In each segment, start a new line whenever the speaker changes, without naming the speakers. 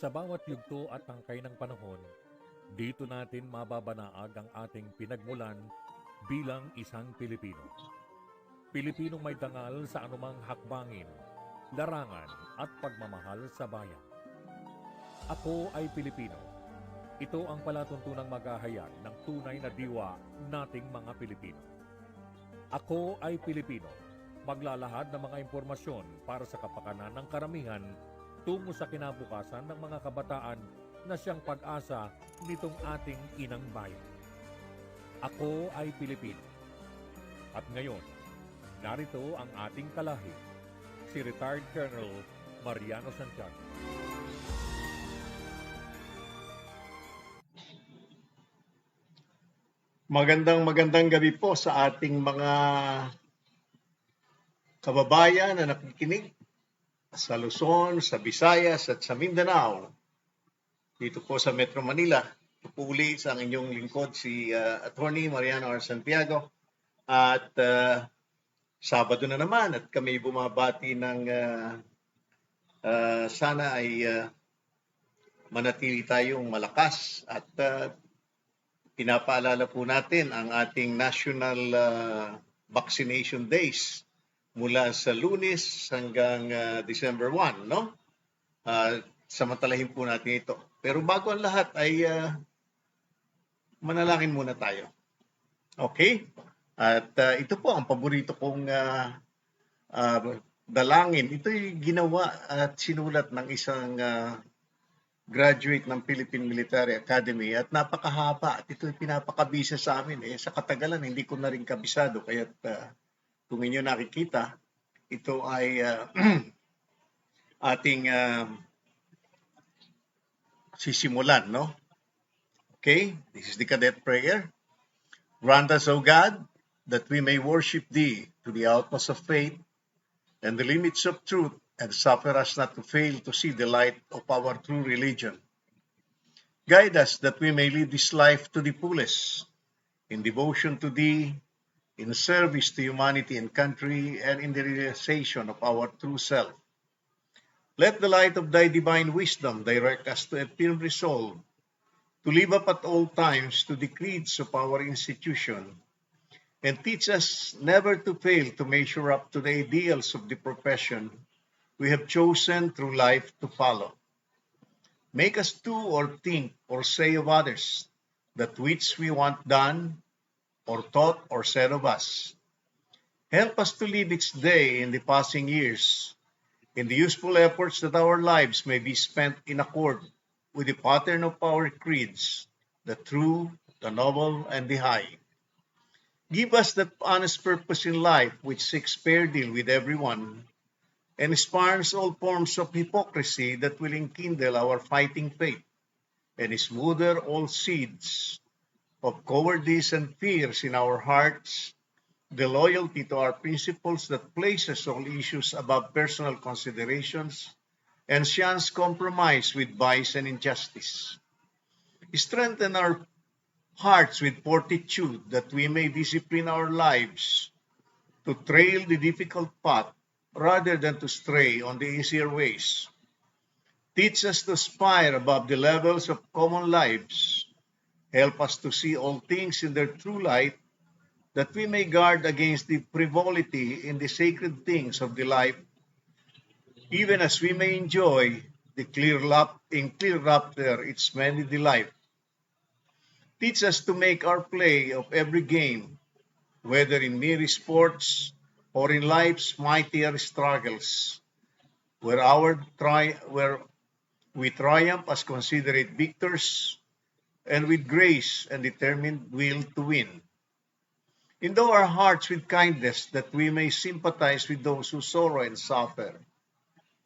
Sa bawat yugto at tangkay ng panahon, dito natin mababanaag ang ating pinagmulan bilang isang Pilipino. Pilipinong may dangal sa anumang hakbangin, larangan at pagmamahal sa bayan. Ako ay Pilipino. Ito ang palatuntunang maghahayag ng tunay na diwa nating mga Pilipino. Ako ay Pilipino. Maglalahad ng mga impormasyon para sa kapakanan ng karamihan tungo sa kinabukasan ng mga kabataan na siyang pag-asa nitong ating inang bayan. Ako ay Pilipino. At ngayon, narito ang ating kalahi, si Retired Colonel Mariano Santiago.
Magandang gabi po sa ating mga kababayan na nakikinig sa Luzon, sa Visayas at sa Mindanao. Dito po sa Metro Manila, pupuli sa inyong lingkod si Attorney Mariano R. Santiago. At Sabado na naman at kami bumabati ng sana ay manatili tayong malakas at pinapaalala po natin ang ating National Vaccination Days mula sa Lunes hanggang December 1, no? Samantalahin po natin ito. Pero bago ang lahat ay manalangin muna tayo. Okay? At ito po ang paborito kong dalangin. Ito'y ginawa at sinulat ng isang graduate ng Philippine Military Academy at napakahaba at ito'y pinapakabisa sa amin. Sa katagalan, hindi ko na rin kabisado. Kaya kung inyo nakikita, ito ay ating sisimulan, no? Okay, this is the cadet prayer. Grant us, O God, that we may worship Thee to the utmost of faith and the limits of truth, and suffer us not to fail to see the light of our true religion. Guide us that we may live this life to the fullest, in devotion to Thee, in service to humanity and country, and in the realization of our true self. Let the light of Thy divine wisdom direct us to a firm resolve to live up at all times to the creeds of our institution, and teach us never to fail to measure up to the ideals of the profession we have chosen through life to follow. Make us do or think or say of others that which we want done or thought or said of us. Help us to live each day in the passing years in the useful efforts that our lives may be spent in accord with the pattern of our creeds, the true, the noble, and the high. Give us that honest purpose in life which seeks fair deal with everyone and spurns all forms of hypocrisy that will enkindle our fighting faith and smother all seeds of cowardice and fears in our hearts, the loyalty to our principles that places all issues above personal considerations and shuns compromise with vice and injustice. Strengthen our hearts with fortitude that we may discipline our lives to trail the difficult path rather than to stray on the easier ways. Teach us to aspire above the levels of common lives. Help us to see all things in their true light, that we may guard against the frivolity in the sacred things of the life, even as we may enjoy the clear laughter its many delight. Teach us to make our play of every game, whether in mere sports or in life's mightier struggles, where we triumph as considerate victors, and with grace and determined will to win. Endow our hearts with kindness, that we may sympathize with those who sorrow and suffer.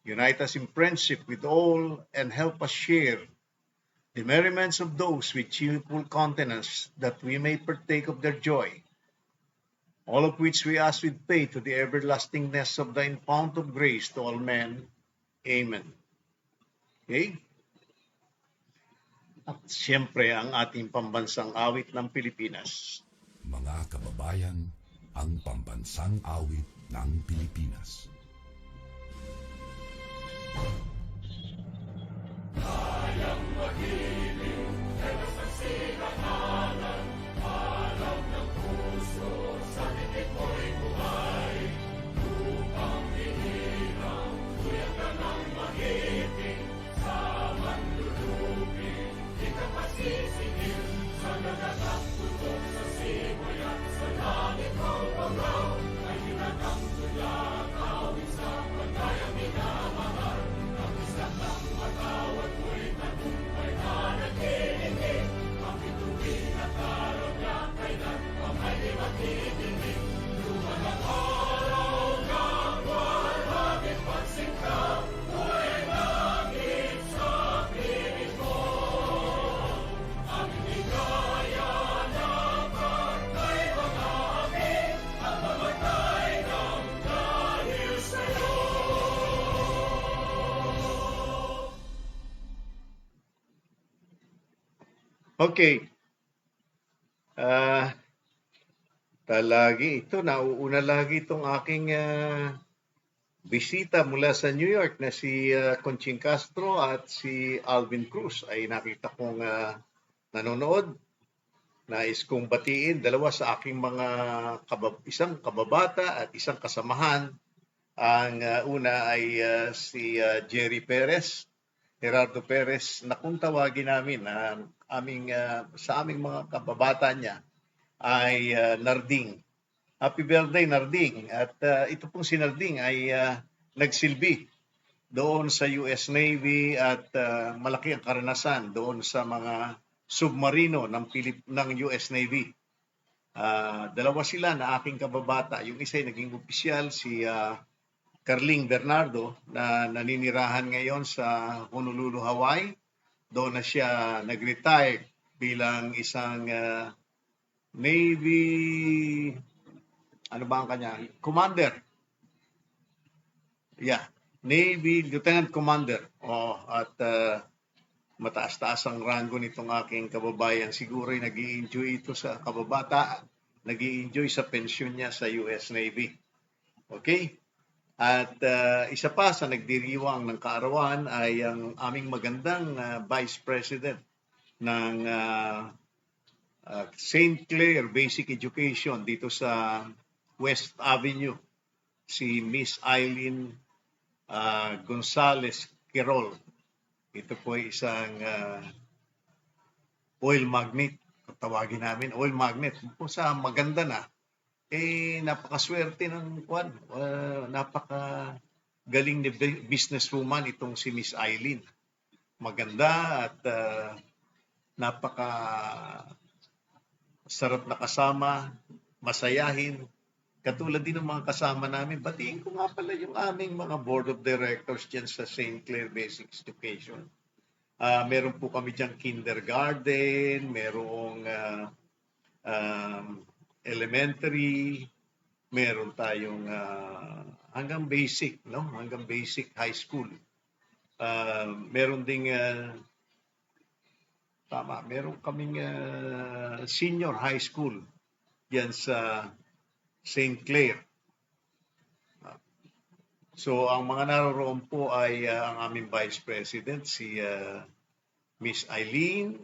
Unite us in friendship with all, and help us share the merriments of those with cheerful countenance, that we may partake of their joy. All of which we ask with faith to the everlastingness of Thine fount of grace to all men. Amen. Okay? At siyempre, ang ating pambansang awit ng Pilipinas.
Mga kababayan, ang pambansang awit ng Pilipinas.
Okay. Ah, nauuna lagi itong aking bisita mula sa New York na si Conching Castro at si Alvin Cruz ay nakita kong nanonood. Nais kong batiin dalawa sa aking mga isang kababata at isang kasamahan. Ang una ay si Jerry Perez, Gerardo Perez, na kung tawagin namin sa aming mga kababata niya ay Narding. Happy birthday, Narding. At ito pong si Narding ay nagsilbi doon sa US Navy at malaki ang karanasan doon sa mga submarino ng US Navy. Dalawa sila na aking kababata. Yung isa ay naging opisyal, si Carling Bernardo, na naninirahan ngayon sa Honolulu, Hawaii. Doon na siya nag-retire bilang isang Navy, ano ba ang kanya? Commander. Yeah, Navy Lieutenant Commander. At mataas-taas ang rango nitong aking kababayan. Siguro ay nag-i-enjoy ito sa kababata. Nag-i-enjoy sa pensyon niya sa US Navy. Okay? At isa pa sa nagdiriwang ng kaarawan ay ang aming magandang Vice President ng St. Clair Basic Education dito sa West Avenue, si Miss Eileen Gonzales Quirol. Ito po ay isang oil magnet, tawagin namin oil magnet. Po sa maganda na, napakaswerte ng napakagaling ni businesswoman itong si Miss Eileen. Maganda at napaka sarap na kasama, masayahin. Katulad din ng mga kasama namin. Batiin ko nga pala yung aming mga board of directors dyan sa St. Clair Basic Education. Meron po kami dyan kindergarten, merong elementary, meron tayong hanggang basic, no? Hanggang basic high school. Meron ding meron kaming senior high school diyan sa St. Clair. So ang mga naroroon po ay ang aming Vice President, si Miss Eileen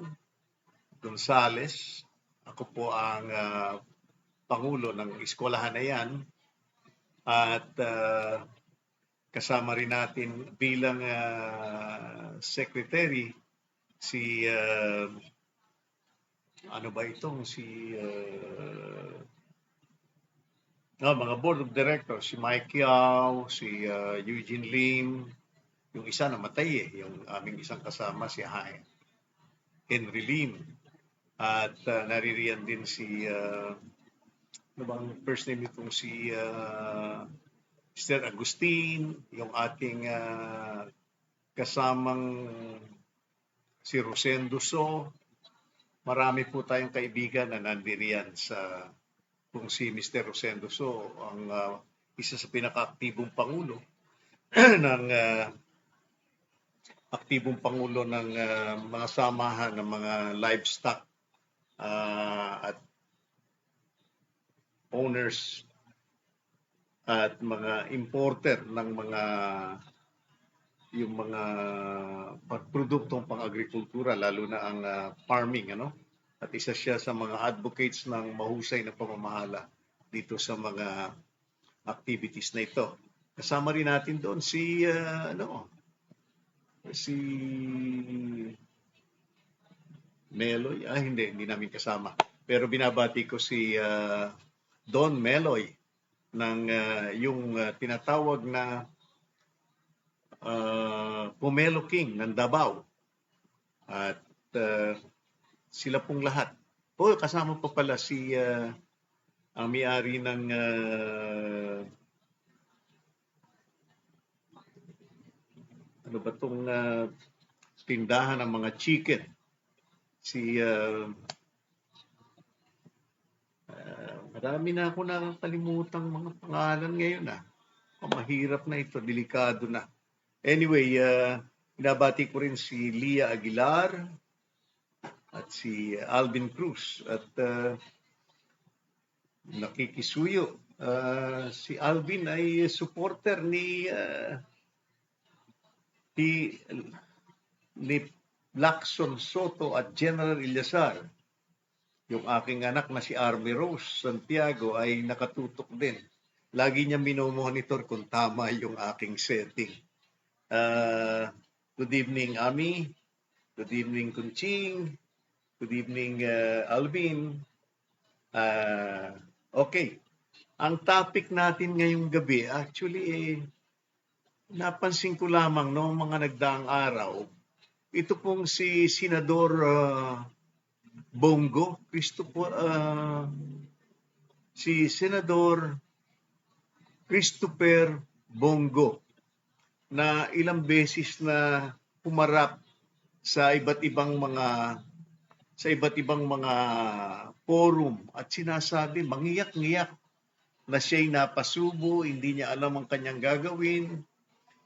Gonzales. Ako po ang Pangulo ng eskwelahan na yan. At kasama rin natin bilang secretary si mga board of directors, si Mike Yao, si Eugene Lim, yung isa namatay yung aming isang kasama, si Henry Lim. At naririyan din si first name itong si Mr. Agustin, yung ating kasamang si Rosendo So. Marami po tayong kaibigan na nandiriyan sa kung si Mr. Rosendo So, ang isa sa pinaka-aktibong pangulo ng mga samahan ng mga livestock at owners at mga importer ng mga yung mga produktong pang-agrikultura, lalo na ang farming, ano? At isa siya sa mga advocates ng mahusay na pamamahala dito sa mga activities na ito. Kasama rin natin doon si Meloy. Hindi namin kasama. Pero binabati ko si Don Meloy ng yung tinatawag na Pomelo King ng Davao. At sila pong lahat. Kasama pa pala si ang may-ari ng ano ba itong tindahan ng mga chicken. Si marami na ako nakakalimutan mga pangalan ngayon. Mahirap na ito, delikado na. Anyway, binabati ko rin si Lia Aguilar at si Alvin Cruz at nakikisuyo. Si Alvin ay supporter ni Lacson Soto at General Illasar. Yung aking anak na si Army Rose Santiago ay nakatutok din. Lagi niya minomonitor kung tama yung aking setting. Good evening, Ami. Good evening, Kunching. Good evening, Alvin. Okay. Ang topic natin ngayong gabi, actually, napansin ko lamang noong mga nagdaang araw, ito pong si Senador Bongo, si Senador Christopher Bongo, na ilang beses na pumarap sa iba't ibang mga forum at sinasabi, mangiyak-ngiyak na siya'y napasubo, hindi niya alam ang kanyang gagawin,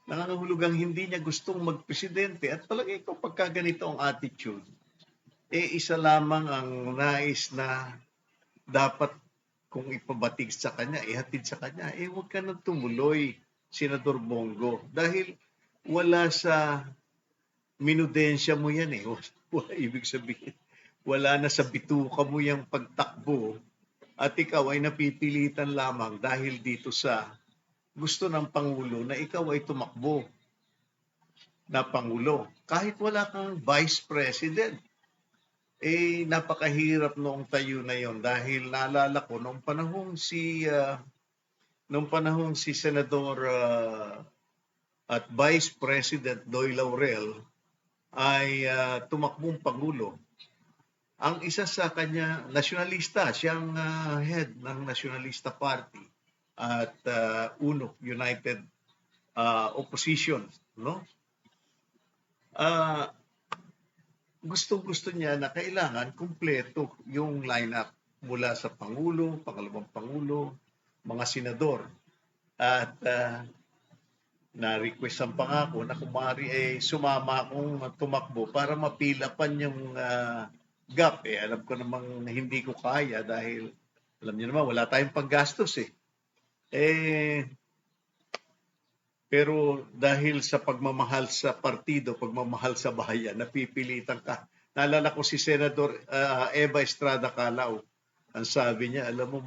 nangangahulugang hindi niya gustong magpresidente. At palagay ko pagka ganito ang attitude, isa lamang ang nais na dapat kung ipabatid sa kanya, ihatid sa kanya, huwag ka nang tumuloy, Senador Bongo. Dahil wala sa minudensya mo yan Wala ibig sabihin. Wala na sa bituka mo yung pagtakbo at ikaw ay napipilitan lamang dahil dito sa gusto ng Pangulo na ikaw ay tumakbo na Pangulo. Kahit wala kang Vice President, napakahirap noong tayo na yon dahil naalala ko noong panahong si Senador at Vice President Doy Laurel ay tumakbong Pangulo. Ang isa sa kanya, nasyonalista, siyang head ng Nationalista Party at UNO, United Opposition, no? Gusto niya na kailangan kumpleto yung lineup mula sa Pangulo, Pangalawang Pangulo, mga senador. At na-requestan pa nga ako na kung maaari sumama akong tumakbo para mapilapan yung gap. Alam ko namang hindi ko kaya dahil alam niyo naman wala tayong panggastos pero dahil sa pagmamahal sa partido, pagmamahal sa bayan, napipilitan ka. Naalala ko si Senador Eva Estrada Calao. Ang sabi niya, alam mo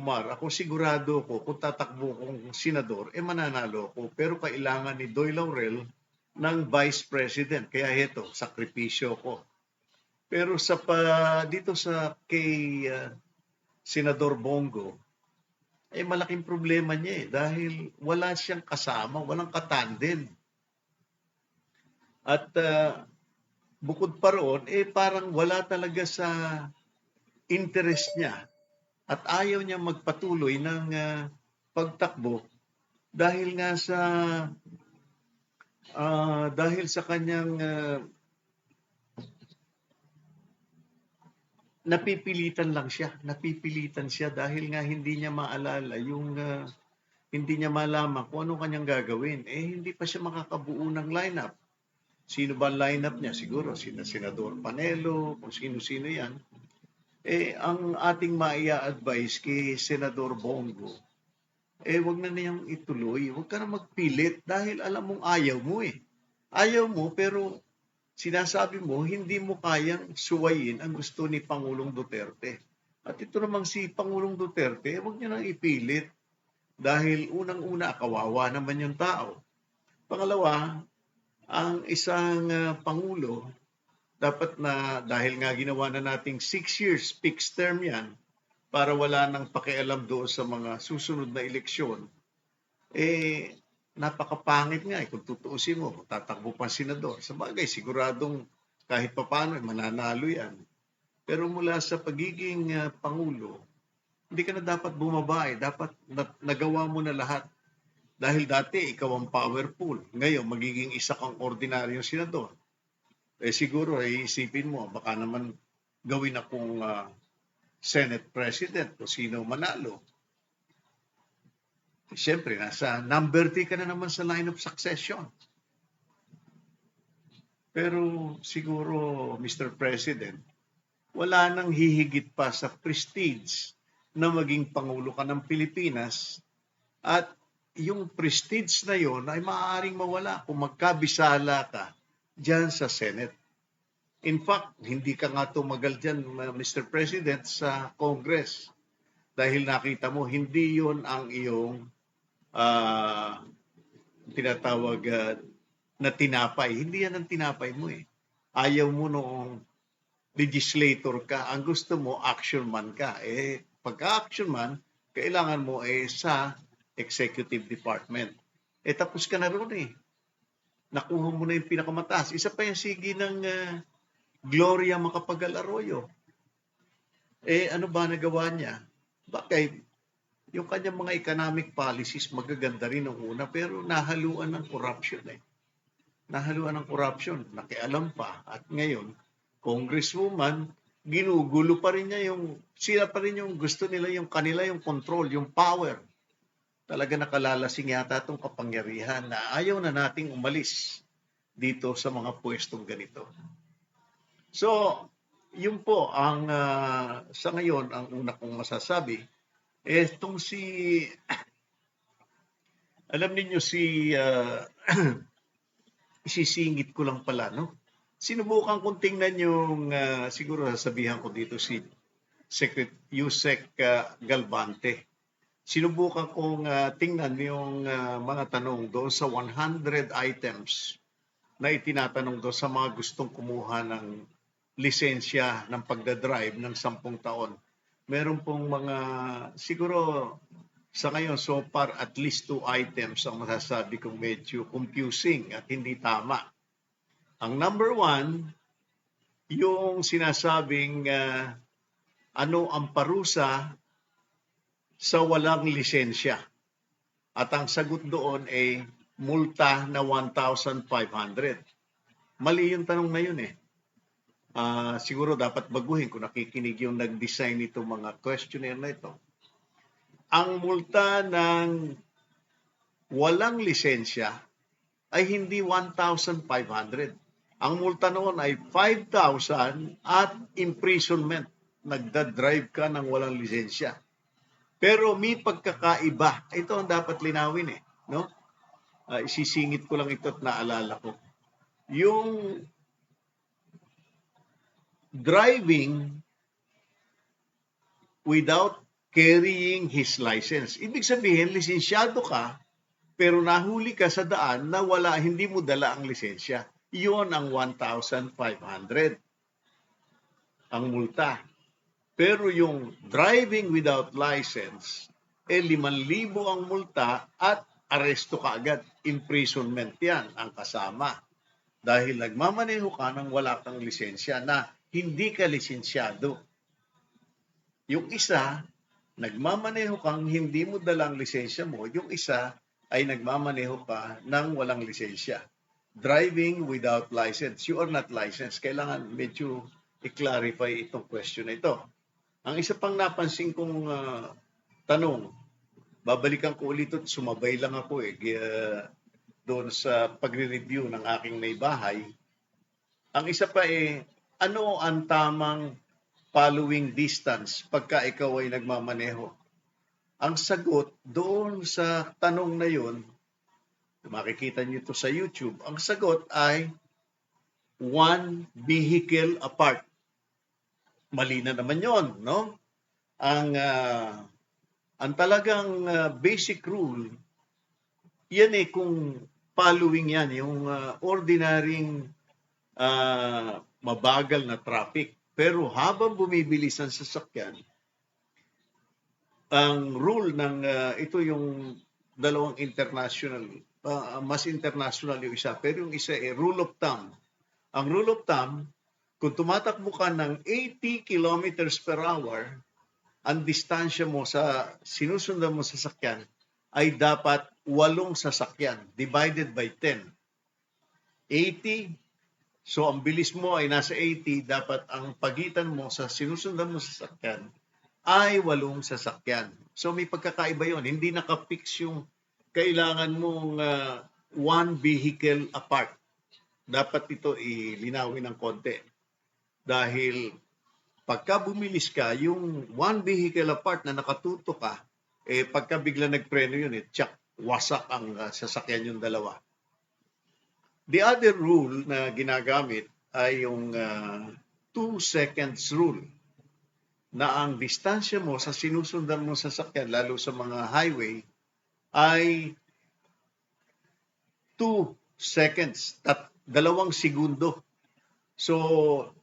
Mar, ako sigurado ko kung tatakbo kong senador, mananalo ko. Pero kailangan ni Doy Laurel ng Vice President. Kaya ito, sakripisyo ko. Pero dito sa kay Senador Bongo, malaking problema niya dahil wala siyang kasama, walang katandem. At bukod pa roon, parang wala talaga sa interest niya at ayaw niya magpatuloy ng pagtakbo dahil nga dahil sa kanyang napipilitan siya dahil nga hindi niya maalala hindi niya malaman kung anong kanyang gagawin. Hindi pa siya makakabuo ng lineup. Sino ba ang lineup niya? Siguro Senador Panelo, kung sino-sino yan. Ang ating maia-advise kay Senador Bongo, wag na niyang ituloy. Wag ka na magpilit dahil alam mong ayaw mo eh. Ayaw mo pero sinasabi mo hindi mo kayang suwayin ang gusto ni Pangulong Duterte. At ito namang si Pangulong Duterte, wag niyo nang ipilit dahil unang-una kawawa naman yung tao. Pangalawa, ang isang Pangulo, dapat na dahil nga ginawa na nating 6 years, fixed term yan, para wala nang pakialam doon sa mga susunod na eleksyon, napakapangit nga kung tutuusin mo, tatakbo pa senador. Sa bagay, siguradong kahit papano, mananalo yan. Pero mula sa pagiging Pangulo, hindi ka na dapat bumaba dapat nagawa mo na lahat. Dahil dati, ikaw ang powerful. Ngayon, magiging isa kang ordinaryong senador. Siguro, isipin mo, baka naman gawin akong Senate President o sino manalo. Siyempre, nasa number 3 ka na naman sa line of succession. Pero siguro, Mr. President, wala nang hihigit pa sa prestige na maging Pangulo ka ng Pilipinas at yung prestige na yon ay maaaring mawala kung magkabisala ka dyan sa Senate. In fact, hindi ka nga tumagal dyan, Mr. President, sa Congress. Dahil nakita mo, hindi yon ang iyong tinatawag na tinapay. Hindi yan ang tinapay mo eh. Ayaw mo noong legislator ka. Ang gusto mo, action man ka. Pagka-action man, kailangan mo sa executive department. Tapos ka na ron eh. Nakuha mo na yung pinakamataas. Isa pa yung sige ng Gloria Macapagal Arroyo. Ano ba nagawa niya? Bakit? Yung kanyang mga economic policies magaganda rin ng una pero nahaluan ng corruption eh. Nahaluan ng corruption, nakialam pa. At ngayon, congresswoman, ginugulo pa rin niya sila pa rin yung gusto nila, yung kanila, yung control, yung power. Talaga nakalalasing yata itong kapangyarihan na ayaw na nating umalis dito sa mga pwestong ganito. So, yun po ang sa ngayon ang una kong masasabi. Itong alam niyo isisingit ko lang pala, no? Sinubukan kong tingnan yung, siguro sasabihan ko dito si Yusek Galvante. Sinubukan kong tingnan yung mga tanong doon sa 100 items na itinatanong doon sa mga gustong kumuha ng lisensya ng pagdadrive ng 10 taon. Meron pong mga, siguro sa ngayon, so far at least 2 items ang masasabi kong medyo confusing at hindi tama. Ang number 1, yung sinasabing ano ang parusa sa walang lisensya. At ang sagot doon ay multa na 1,500. Mali yung tanong na yun eh. Siguro dapat baguhin kung nakikinig yung nag-design itong mga questionnaire na ito. Ang multa ng walang lisensya ay hindi 1,500. Ang multa noon ay 5,000 at imprisonment. Nagda-drive ka ng walang lisensya. Pero may pagkakaiba. Ito ang dapat linawin eh. No? Isisingit ko lang ito at naalala ko. Yung driving without carrying his license. Ibig sabihin, lisensyado ka, pero nahuli ka sa daan na hindi mo dala ang lisensya. Iyon ang 1,500 ang multa. Pero yung driving without license, 5,000 ang multa at aresto ka agad. Imprisonment yan ang kasama. Dahil nagmamaneho ka nang wala kang lisensya na hindi ka lisensyado. Yung isa, nagmamaneho kang hindi mo dalang lisensya mo. Yung isa ay nagmamaneho ka nang walang lisensya. Driving without license. You are not licensed. Kailangan medyo i-clarify itong question na ito. Ang isa pang napansin kong tanong, babalikan ko ulit at sumabay lang ako doon sa pagre-review ng aking may bahay. Ang isa pa ano ang tamang following distance pagka ikaw ay nagmamaneho? Ang sagot doon sa tanong na yun, makikita niyo ito sa YouTube, ang sagot ay one vehicle apart. Mali na naman yon, no? Ang talagang basic rule, yan kung following yan, yung ordinaryong mabagal na traffic. Pero habang bumibilis ang sasakyan, ang rule ng ito yung dalawang international, mas international yung isa, pero yung isa rule of thumb. Ang rule of thumb, kung tumatakbo ka ng 80 kilometers per hour, ang distansya mo sa sinusundan mo sasakyan ay dapat 8 sasakyan divided by 10. 80, so ang bilis mo ay nasa 80, dapat ang pagitan mo sa sinusundan mo sasakyan ay 8 sasakyan. So may pagkakaiba yon. Hindi nakapix yung kailangan mong one vehicle apart. Dapat ito ilinawin ng konti. Dahil pagka bumilis ka, yung one vehicle apart na nakatuto ka, pagka bigla nagpreno yun, tsak, wasak ang sasakyan yung dalawa. The other rule na ginagamit ay yung 2 seconds rule, na ang distansya mo sa sinusundan mo sasakyan, lalo sa mga highway, ay 2 seconds, 2 segundo. So,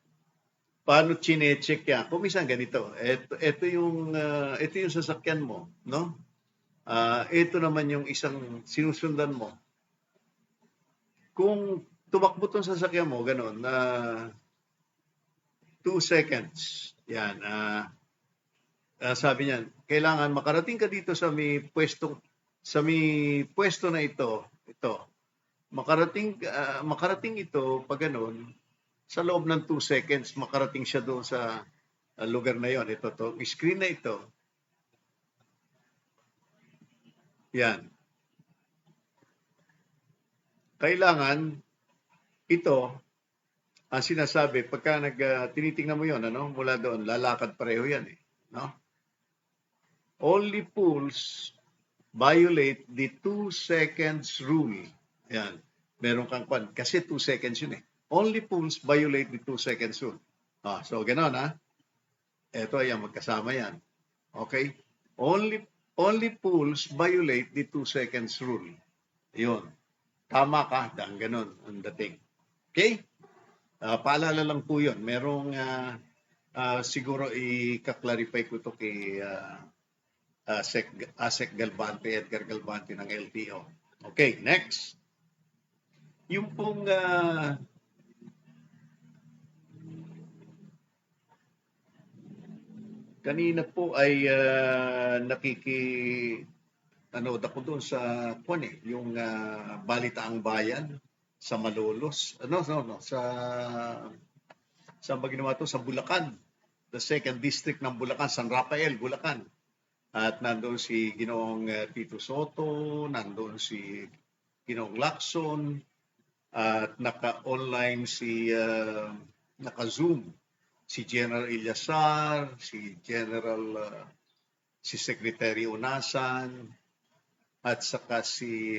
paano chine-check yan? Kung minsan ganito, ito yung sasakyan mo, no? Ito naman yung isang sinusundan mo. Kung tumakbo tong sasakyan mo, gano'n, 2 seconds. Yan. Sabi niyan, kailangan makarating ka dito sa may pwesto na ito. Makarating ito pag gano'n, sa loob ng 2 seconds, makarating siya doon sa lugar na yon. Ito to, screen na ito. Yan. Kailangan ito, ang sinasabi, pagka tinitingnan mo yon, mula doon, lalakad pareho yan no? Only fools violate the 2 seconds rule. Yan. Meron kang kwan, kasi 2 seconds yun Only fools violate the 2 seconds rule. So, gano'n Ito, ayan, magkasama yan. Okay? Only fools violate the 2 seconds rule. Yun. Tama ka, gano'n ang dating. Okay? Paalala lang po yun. Merong siguro i-clarify ko ito kay Asek Galvante, Edgar Galvante ng LTO. Okay, next. Yung pong kanina po ay nanood ako doon sa yung Balitaang Bayan sa Malolos. Sa ginawa to? Sa Bulacan. The 2nd District ng Bulacan, San Rafael, Bulacan. At nandoon si Ginoong Tito Soto, nandoon si Ginoong Lacson, at naka-online naka-Zoom si General Ilyasar, si Secretary Unasan, at saka si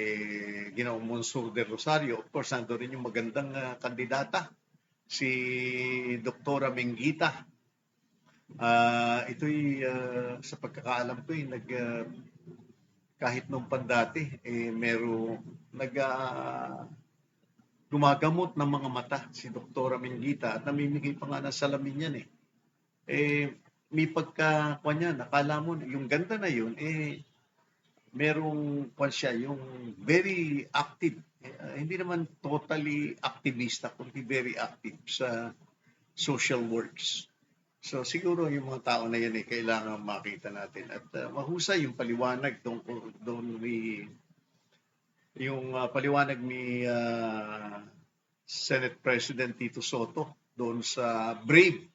Ginoong Monsur de Rosario. Of course, nandoon rin yung magandang kandidata, si Doktora Mengita. Ito'y sa pagkakaalam ko kahit nung pandati gumagamot ng mga mata si Doktora Mengita at namimigay pa nga ng salamin yan may pagka-kanya, nakala mo yung ganda na yun merong siya yung very active, hindi naman totally activista kundi very active sa social works. So siguro yung mga tao na yan kailangan makita natin at mahusay yung paliwanag doon yung paliwanag ni Senate President Tito Soto doon sa BRAVE.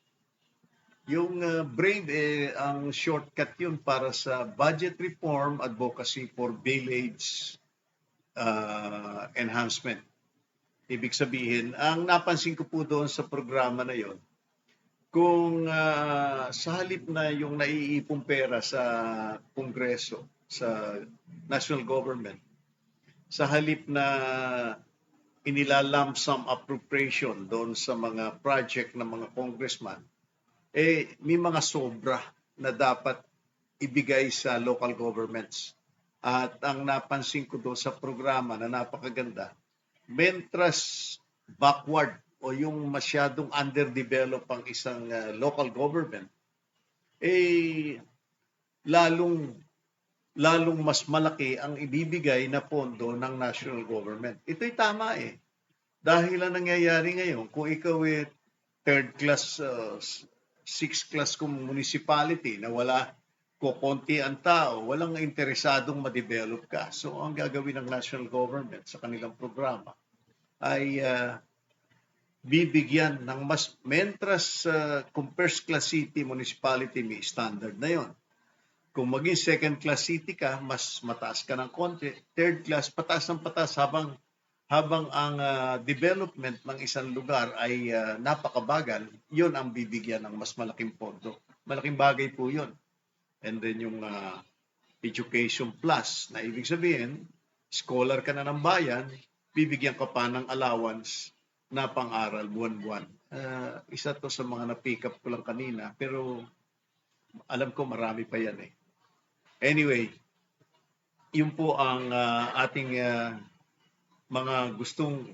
Yung BRAVE ang shortcut yun para sa Budget Reform Advocacy for Village Enhancement. Ibig sabihin, ang napansin ko po doon sa programa na yon, kung sa halip na yung naiipong pera sa Kongreso, sa national government, sa halip na inilalump sum appropriation doon sa mga project ng mga congressman, may mga sobra na dapat ibigay sa local governments. At ang napansin ko doon sa programa na napakaganda, mentras backward o yung masyadong underdeveloped ang isang local government, lalong lalong mas malaki ang ibibigay na pondo ng national government. Ito'y tama eh. Dahil ang nangyayari ngayon, kung ikaw third class, sixth class kung municipality na wala kukonti ang tao, walang interesadong ma-develop ka. So ang gagawin ng national government sa kanilang programa ay bibigyan ng mas, mentras kung first class city, municipality, may standard na yon. Kung maging second class city ka, mas mataas ka ng konti. Third class, pataas ng pataas habang ang development ng isang lugar ay napakabagal, yun ang bibigyan ng mas malaking pondo. Malaking bagay po yun. And then yung education plus, na ibig sabihin, scholar ka na ng bayan, bibigyan ka pa ng allowance na pang-aral buwan-buwan. Isa to sa mga na-pick up ko lang kanina, pero alam ko marami pa yan eh. Anyway, yun po ang ating mga gustong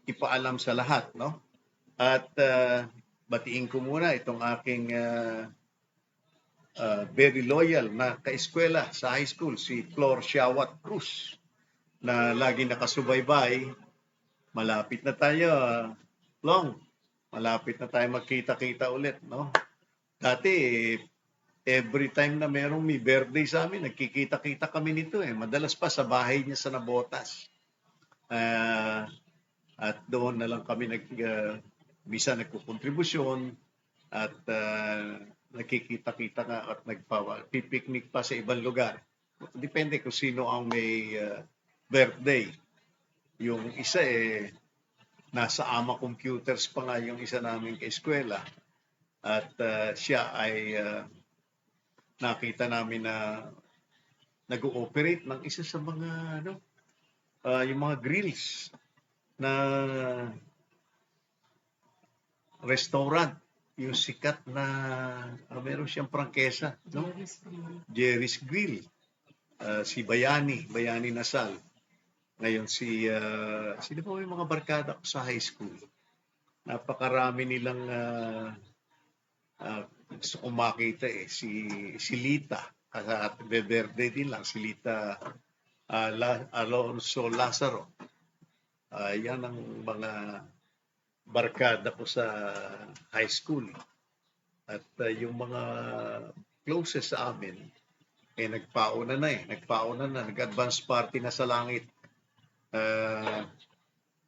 ipaalam sa lahat, no? At batiin ko muna itong aking very loyal na kaeskwela sa high school, si Flor Siawat Cruz, na lagi nakasubaybay. Malapit na tayo, Long. Malapit na tayo magkita-kita ulit, no? Dati, every time na may birthday sa amin, nagkikita-kita kami nito eh. Madalas pa sa bahay niya sa Nabotas. At doon na lang kami bisa nagkukontribusyon at nakikita-kita nga at nagpipiknik pa sa ibang lugar. Depende kung sino ang may birthday. Yung isa nasa AMA Computers pa nga yung isa naming kaeskwela. At siya ay nakita namin na nag-ooperate ng isa sa mga yung mga grills na restaurant, yung sikat na meron siyang prangkesa, no? Jerry's Grill. Si Bayani Nasal. Ngayon sino po yung mga barkada ko sa high school? Napakarami nilang gusto kong makita si Lita, at beberde din lang, si Lita Alonso Lazaro. Yan ang mga barkada ko sa high school. At yung mga closest sa amin, nagpauna na, nag-advance party na sa langit.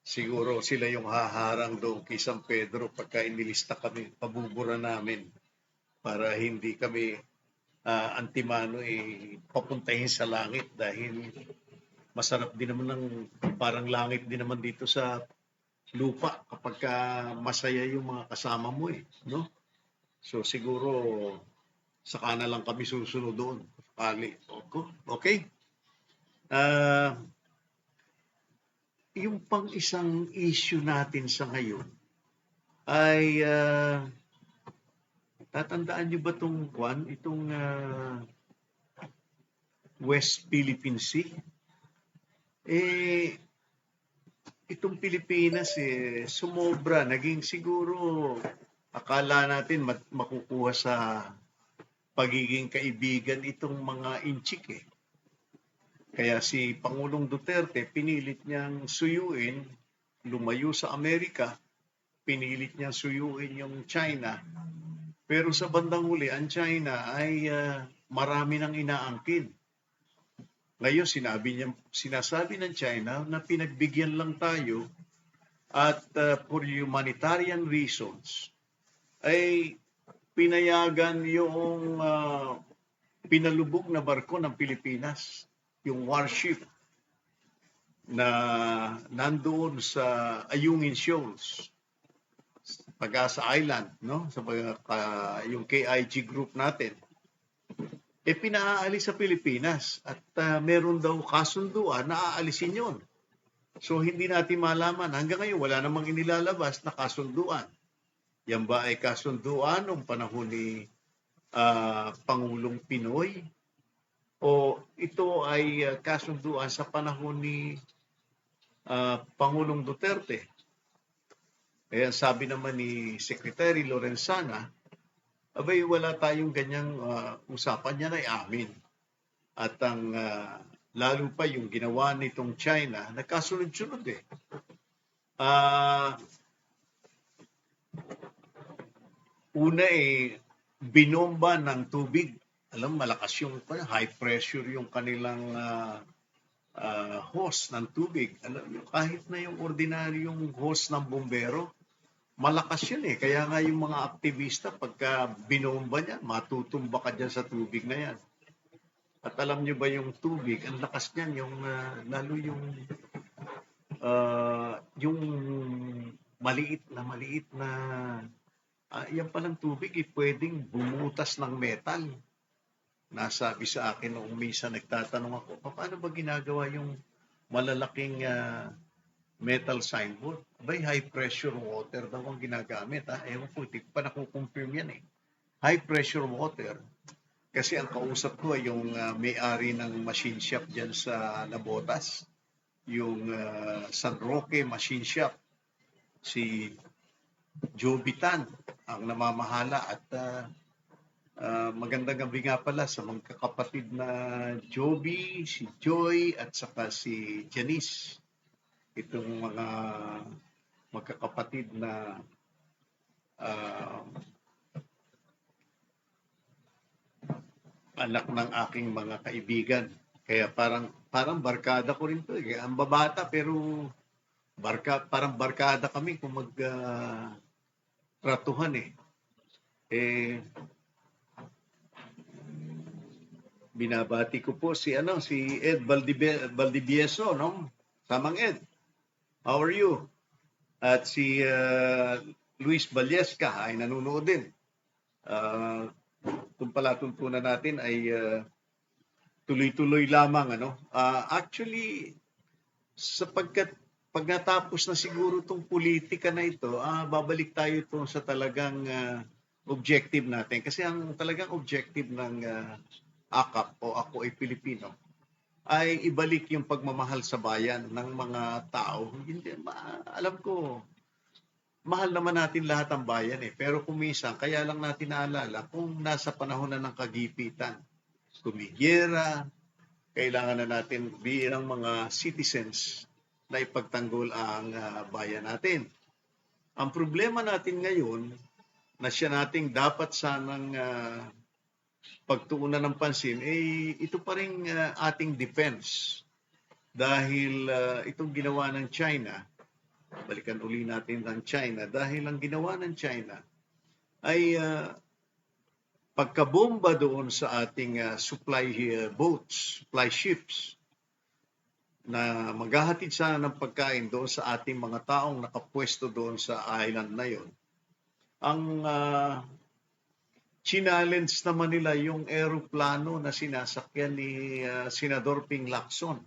Siguro sila yung haharang doon kay San Pedro pagka inilista kami, pabubura namin para hindi kami antimano papuntahin sa langit dahil masarap din naman parang langit din naman dito sa lupa kapag masaya yung mga kasama mo no? So siguro saka na lang kami susunod doon. Okay? Yung pang isang issue natin sa ngayon ay tatandaan nyo ba itong West Philippine Sea? Itong Pilipinas sumobra, naging siguro akala natin makukuha sa pagiging kaibigan itong mga inchik Kaya si Pangulong Duterte pinilit niyang suyuin, lumayo sa Amerika, pinilit niyang suyuin yung China. Pero sa bandang huli, ang China ay marami nang inaangkin. Ngayon, sinasabi ng China na pinagbigyan lang tayo at for humanitarian reasons ay pinayagan yung pinalubog na barko ng Pilipinas, yung warship na nandoon sa Ayungin Shoals. Pag-asa Island, no? Yung KIG group natin, pinaalis sa Pilipinas at meron daw kasunduan na aalisin yon. So hindi natin malaman. Hanggang ngayon, wala namang inilalabas na kasunduan. Yan ba ay kasunduan noong panahon ni Pangulong Pinoy? O ito ay kasunduan sa panahon ni Pangulong Duterte? Kaya sabi naman ni Secretary Lorenzana, abay wala tayong ganyang usapan, yan ay amin. At ang lalo pa yung ginawa nitong China, nagkasunod-sunod eh. Una binomba ng tubig. Alam, malakas yung high pressure yung kanilang hose ng tubig. Alam, kahit na yung ordinaryong hose ng bombero, malakas yun eh. Kaya nga yung mga aktivista, pagka binomba niya, matutumba ka dyan sa tubig na yan. At alam niyo ba yung tubig, ang lakas niyan, lalo yung maliit na yan palang tubig, pwedeng bumutas ng metal. Nasabi sa akin noong minsan nagtatanong ako, paano ba ginagawa yung malalaking metal signboard? By high pressure water daw ang ginagamit. Ewan ko, hindi pa nakukonfirm yan eh. High pressure water. Kasi ang kausap ko ay yung may-ari ng machine shop dyan sa Nabotas, yung San Roque Machine Shop, si Joby Tan ang namamahala. At magandang gabi nga pala sa mga kapatid na Joby, si Joy at saka si Janice. Itong mga magkakapatid na anak ng aking mga kaibigan. Kaya parang barkada ko rin to. Ang babata pero parang barkada kami kung tratuhan eh. Binabati ko po si Ed Valdivieso, no? Samang Ed. How are you? At si Luis Valesca ay nanonood din. Itong palatuntunan natin ay tuloy-tuloy lamang. Actually, sapagkat pag natapos na siguro itong politika na ito, babalik tayo ito sa talagang objective natin. Kasi ang talagang objective ng AKAP o Ako ay Pilipino ay ibalik yung pagmamahal sa bayan ng mga tao. Hindi, alam ko, mahal naman natin lahat ang bayan eh. Pero kuminsan, kaya lang natin naalala kung nasa panahon na ng kagipitan, tumigera, kailangan na natin bilang mga citizens na ipagtanggol ang bayan natin. Ang problema natin ngayon, na siya nating dapat sanang pagtuunan ng pansin, ito pa rin ating defense. Dahil itong ginawa ng China, balikan uli natin ang China, dahil ang ginawa ng China ay pagkabomba doon sa ating supply boats, supply ships, na maghahatid sana ng pagkain doon sa ating mga taong nakapwesto doon sa island na yon. Ang challenge naman nila yung eroplano na sinasakyan ni Senador Ping Lacson,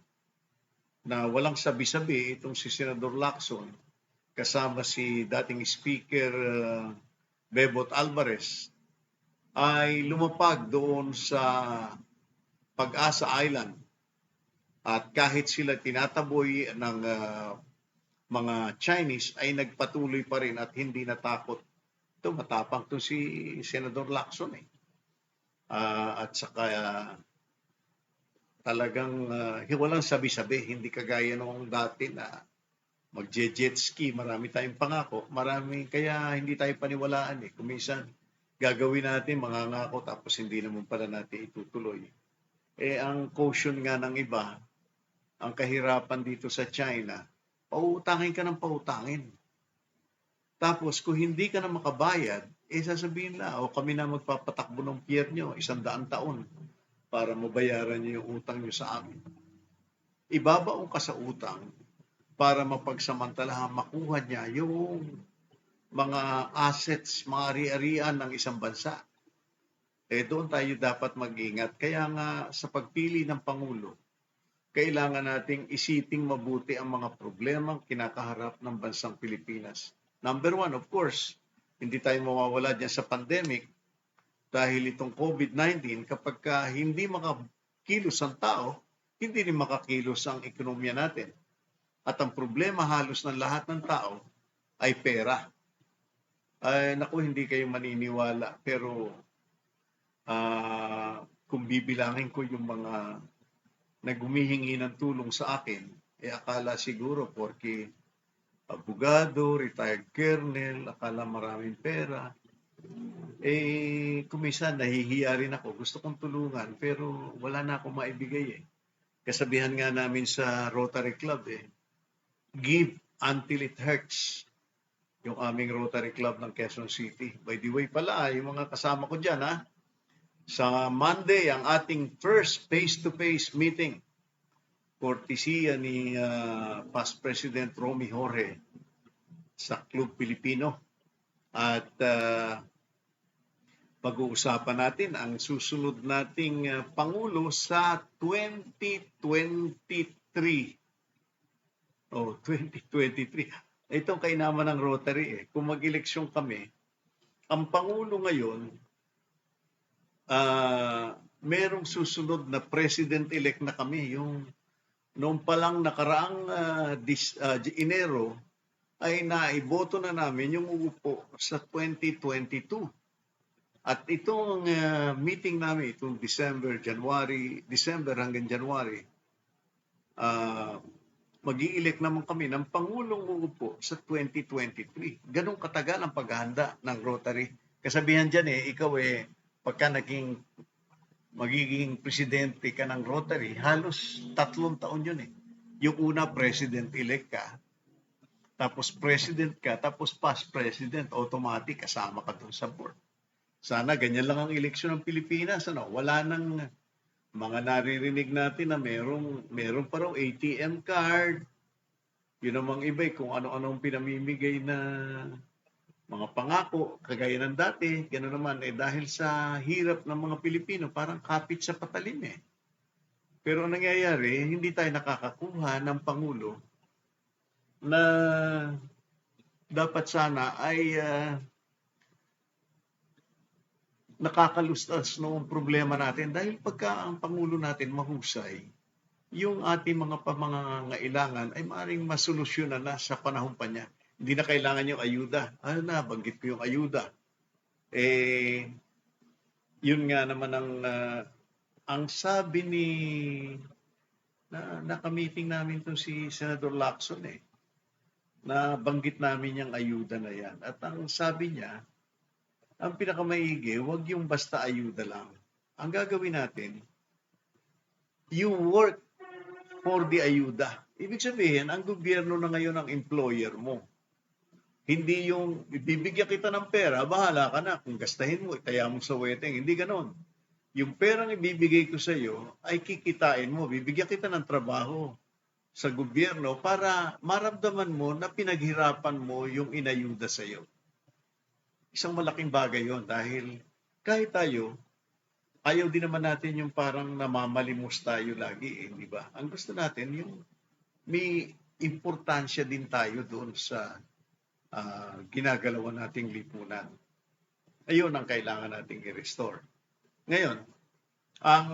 na walang sabi-sabi itong si Senador Lacson kasama si dating Speaker Bebot Alvarez ay lumapag doon sa Pag-asa Island. At kahit sila tinataboy ng mga Chinese ay nagpatuloy pa rin at hindi natakot. Ito, matapang to si Senador Lacson eh. At saka talagang walang sabi-sabi, hindi kagaya noong dati na mag-jet ski, marami tayong pangako, kaya hindi tayo paniwalaan eh. Kuminsan, gagawin natin mangangako tapos hindi naman pala natin itutuloy. Ang caution nga ng iba, ang kahirapan dito sa China, pautangin ka ng pautangin. Tapos kung hindi ka na makabayad, sasabihin na, kami na magpapatakbo ng pier nyo, 100 taon para mabayaran nyo yung utang nyo sa amin. Ibabaong ka sa utang para mapagsamantalahan makuha niya yung mga assets, mga ari-arian ng isang bansa. Doon tayo dapat mag-ingat. Kaya nga sa pagpili ng Pangulo, kailangan nating isiping mabuti ang mga problemang kinakaharap ng bansang Pilipinas. Number one, of course, hindi tayo mawawala dyan sa pandemic dahil itong COVID-19, kapag hindi makakilos ang tao, hindi rin makakilos ang ekonomiya natin. At ang problema halos ng lahat ng tao ay pera. Naku, hindi kayo maniniwala, pero kung bibilangin ko yung mga naghumihingi ng tulong sa akin, akala siguro porque abogado, retired colonel, akala maraming pera. Kuminsan nahihiya rin ako. Gusto kong tulungan pero wala na akong maibigay. Kasabihan nga namin sa Rotary Club, give until it hurts. Yung aming Rotary Club ng Quezon City. By the way pala, yung mga kasama ko dyan, sa Monday, ang ating first face-to-face meeting, kortesiya ni past President Romy Jorge sa Club Pilipino. At pag-uusapan natin ang susunod nating Pangulo sa 2023. 2023. Itong kainaman ng Rotary. Kung mag-eleksyon kami, ang Pangulo ngayon, merong susunod na president-elect na kami. Yung noong palang nakaraang Enero ay naiboto na namin yung uupo sa 2022. At itong meeting namin, itong December hanggang January, mag-i-elect naman kami ng Pangulong uupo sa 2023. Ganong katagal ang paghahanda ng Rotary. Kasabihan dyan ikaw pagka magiging presidente ka ng Rotary, halos 3 taon yun Yung una, president-elect ka, tapos president ka, tapos past president, automatic kasama ka dun sa board. Sana ganyan lang ang eleksyon ng Pilipinas. Wala nang mga naririnig natin na meron pa raw ATM card. Yun namang iba kung ano-anong pinamimigay na mga pangako, kagaya ng dati, gano'n naman, dahil sa hirap ng mga Pilipino, parang kapit sa patalim Pero ang nangyayari, hindi tayo nakakakuha ng Pangulo na dapat sana ay nakakalustas noong problema natin. Dahil pagka ang Pangulo natin mahusay, yung ating mga pamangangailangan ay maaaring masolusyonan na sa panahon pa niya. Hindi na kailangan yung ayuda. Banggit ko yung ayuda. Yun nga naman ang sabi nakamiting namin itong si Senador Lacson na banggit namin yung ayuda na yan. At ang sabi niya, ang pinakamaigi, huwag yung basta ayuda lang. Ang gagawin natin, you work for the ayuda. Ibig sabihin, ang gobyerno na ngayon ang employer mo. Hindi yung bibigyan kita ng pera, bahala ka na. Kung gastahin mo, itaya mo sa weteng. Hindi ganon. Yung perang ibibigay ko sa iyo ay kikitain mo. Bibigyan kita ng trabaho sa gobyerno para maramdaman mo na pinaghirapan mo yung inayuda sa iyo. Isang malaking bagay yon dahil kahit tayo, ayaw din naman natin yung parang namamalimos tayo lagi, di ba? Ang gusto natin yung may importansya din tayo doon sa ginagalawan nating lipunan. Ayun ang kailangan nating i-restore. Ngayon, ang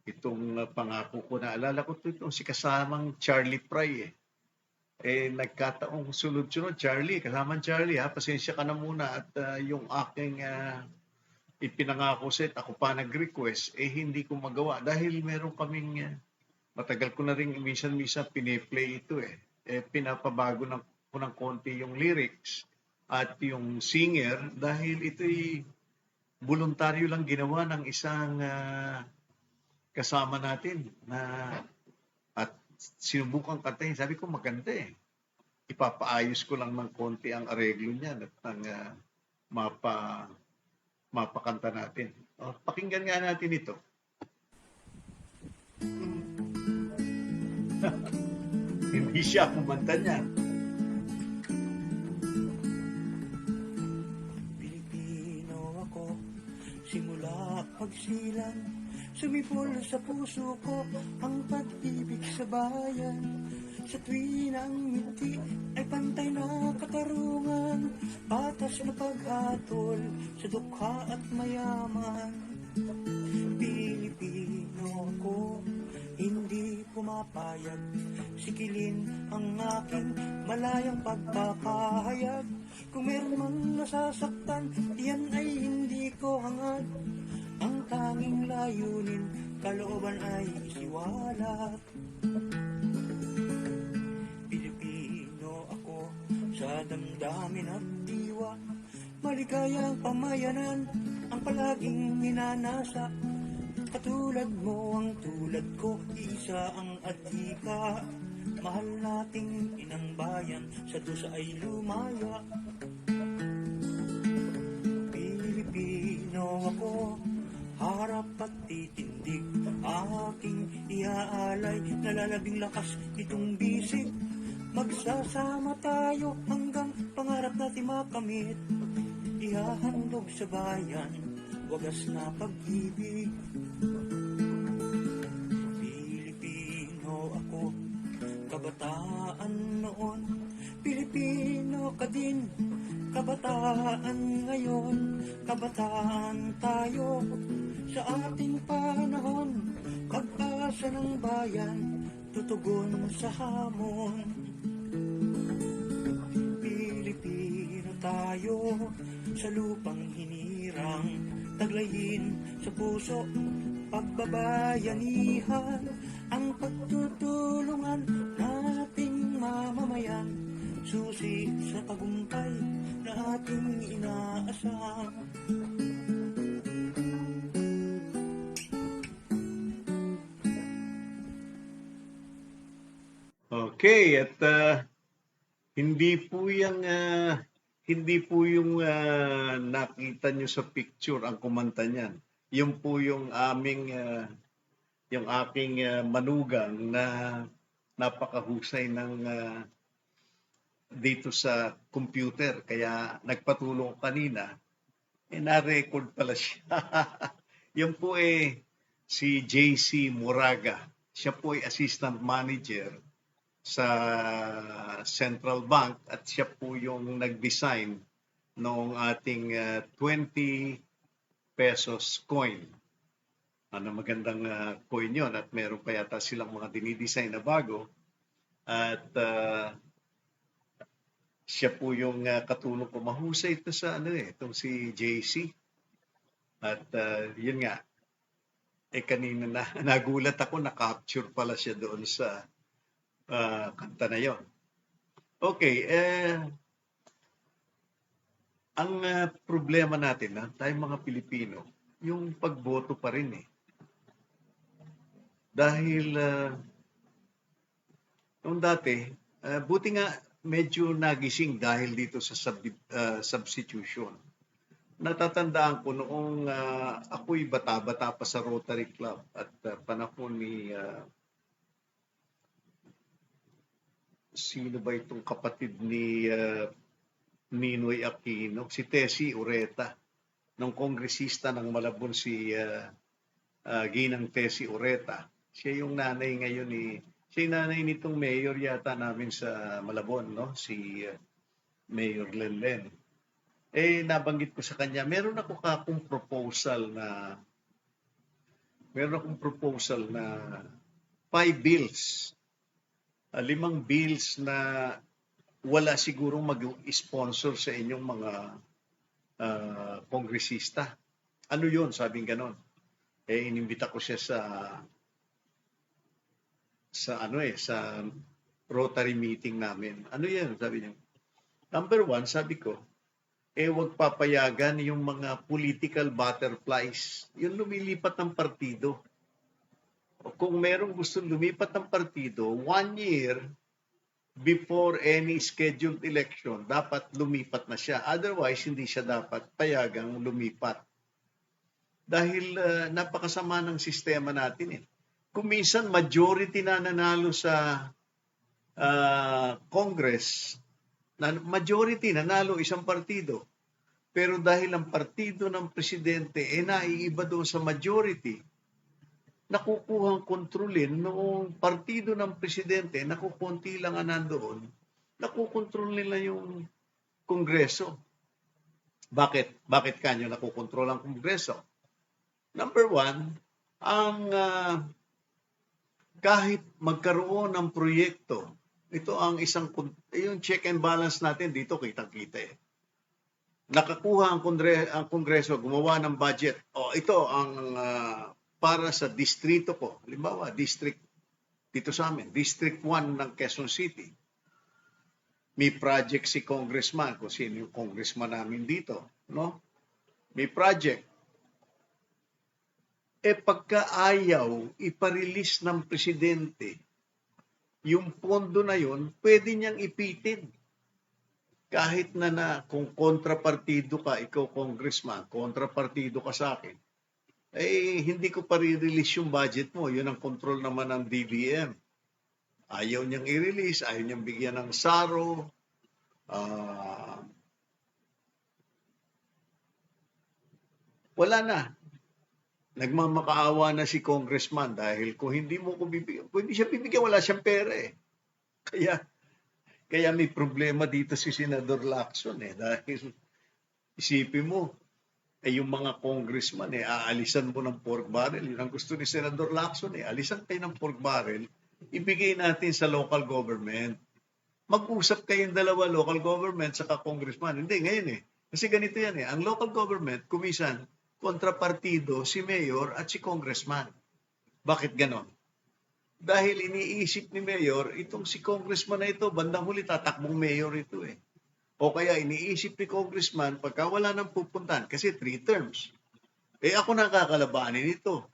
itong pangako ko, naalala ko itong si kasamang Charlie Fry nagkataong sunod-sunod, Charlie, kasamang Charlie, pasensya ka na muna at yung aking ipinangako set, ako pa nag-request, hindi ko magawa dahil meron kaming matagal ko na rin minsan-minsan piniplay ito pinapabago ko ng konti yung lyrics at yung singer dahil ito'y voluntaryo lang ginawa ng isang kasama natin na at sinubukan kantahin. Sabi ko maganda ipapaayos ko lang ng konti ang areglo niya at ang mapakanta natin. Pakinggan nga natin ito. Hindi siya kumanta niya.
Simula pagsilang, sumipol sa puso ko ang pag-ibig sa bayan. Sa tuwin ang ngiti ay pantay na katarungan, patas na paghatol sa dukha at mayaman. Pilipino ako, hindi pumapayag, sikilin ang aking malayang pagpapahayag. Kung meron mang nasasaktan, yan ay hindi ko hangad. Ang tanging layunin, kalooban ay isiwalat. Pilipino ako, sa damdamin at diwa, maligayang pamayanan ang palaging minanasa. Katulad mo ang tulad ko, isa ang adhika. Mahal nating inang bayan, sa dusa ay lumaya. Pilipino ako, harap at titindig, aking iaalay, nalalabing lakas itong bisig. Magsasama tayo hanggang pangarap natin makamit, ihahandog sa bayan, wagas na pag-ibig. Pilipino ako, kabataan noon, Pilipino ka din, kabataan ngayon, kabataan tayo. Sa ating panahon, pag-asa ng bayan, tutugon sa hamon. Pilipino tayo, sa lupang hinirang, taglayin sa puso, pagbabayanihan, ang pagtutulungan nating mamamayan, susi sa tagumpay na ating inaasam.
Okay, at hindi po yung nakita nyo sa picture ang kumanta niyan. Yung po yung yung aking manugang na napakahusay ng dito sa computer, kaya nagpatulong kanina, na-record pala siya. Yung po si JC Moraga. Siya po ay assistant manager sa Central Bank at siya po yung nag-design ng ating 20 pesos coin. Ano, magandang coin yon, at meron pa yata silang mga dinidesign na bago. At siya po yung katulong ko. Mahusay ito sa itong si JC. At yun nga, kanina nagulat ako, na-capture pala siya doon sa kanta na yon. Okay, ang problema natin, tayong mga Pilipino, yung pagboto pa rin Dahil noong dati, buti nga medyo nagising dahil dito sa substitution. Natatandaan ko noong ako'y bata-bata pa sa Rotary Club at panahon ni sino ba itong kapatid ni Ninoy Aquino? Si Tessie Ureta. Nung kongresista ng Malabon si Ginang Tessie Ureta. Siya yung nanay ngayon siya yung nanay nitong mayor yata namin sa Malabon, no? Si Mayor Lenlen. Nabanggit ko sa kanya, meron akong proposal na 5 bills. 5 bills na wala sigurong mag-sponsor sa inyong mga kongresista. Ano yun? Sabing ganon. Inimbita ko siya sa Rotary meeting namin. Ano yan? Sabi niya. Number 1, sabi ko, wag papayagan yung mga political butterflies. Yung lumilipat ng partido. Kung merong gusto lumipat ng partido, 1 year before any scheduled election, dapat lumipat na siya. Otherwise, hindi siya dapat payagang lumipat. Dahil napakasama ng sistema natin. Kung minsan majority na nanalo sa Congress, majority nanalo isang partido. Pero dahil ang partido ng presidente naiiba doon sa majority, nakukuhang kontrolin noong partido ng presidente, nakukunti lang ang nandoon, nakukontrol nila yung Kongreso. Bakit? Bakit kanyo nakukontrol ang Kongreso? Number one, kahit magkaroon ng proyekto, ito ang yung check and balance natin dito, kitang-kita eh. Nakakuha ang Kongreso, gumawa ng budget. Ito ang para sa distrito ko. Halimbawa, dito sa amin, District 1 ng Quezon City. May project si congressman, kung sino yung congressman namin dito, no? May project. Pagka ayaw iparelease ng presidente yung pondo na yun, pwede niyang ipitin. Kahit na kung kontrapartido ka, ikaw congressman, kontrapartido ka sa akin, hindi ko pa release yung budget mo. Yun ang control naman ng DBM. Ayaw niyang i-release, ayaw niyang bigyan ng saro. Wala na. Nagmamakaawa na si congressman dahil kung hindi mo ko bibigyan, kung hindi siya bibigyan, wala siyang pera eh. Kaya may problema dito si Senador Lacson eh. Dahil isipin mo, yung mga congressman aalisan mo ng pork barrel. Yun ang gusto ni Senador Lacson alisan kayo ng pork barrel, ibigay natin sa local government. Mag-usap kayong dalawa, local government saka congressman. Hindi, ngayon Kasi ganito yan ang local government, kumisan, kontrapartido si mayor at si congressman. Bakit ganon? Dahil iniisip ni mayor, itong si congressman na ito, bandang huli tatakbong mayor ito O kaya iniisip ni congressman, pagka wala nang pupuntahan, kasi 3 terms. Ako nakakalabanin ito.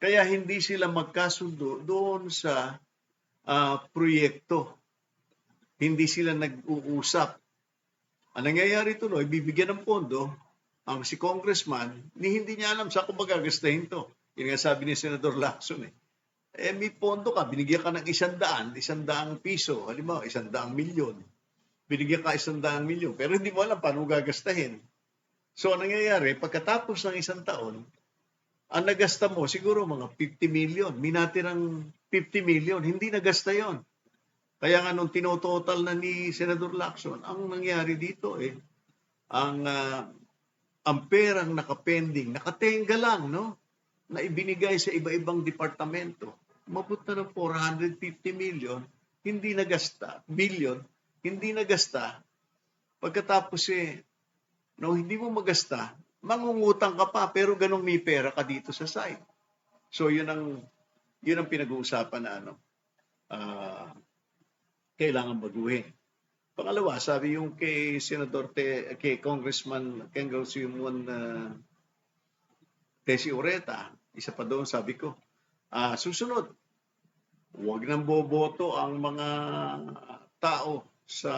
Kaya hindi sila magkasundo doon sa proyekto. Hindi sila nag-uusap. Ang nangyayari tuloy, bibigyan ng pondo ang si congressman, hindi niya alam saan ko magagastahin to. Yun nga sabi ni Senador Lacson may pondo ka, binigyan ka ng 100 piso, halimbawa 100 milyon. Binigyan ka 100 milyon, pero hindi mo alam paano gagastahin. So, ang nangyayari, pagkatapos ng 1 taon, ang nagasta mo, siguro mga 50 million. Minatirang 50 million, hindi nagasta yon. Kaya nga nung tinototal na ni Senador Lacson, ang nangyari dito ang perang nakapending, nakatenga lang, no? Na ibinigay sa iba-ibang departamento. Umabot na ng 450 million, hindi nagasta, billion, hindi nagasta. Pagkatapos hindi mo magasta, mangungutang ka pa, pero ganong may pera ka dito sa side. So yun ang pinag-uusapan na kailangan baguhin. Pangalawa, sabi yung kay Congressman Congresswoman Tessie Oreta, isa pa doon sabi ko, susunod, huwag nang boboto ang mga tao sa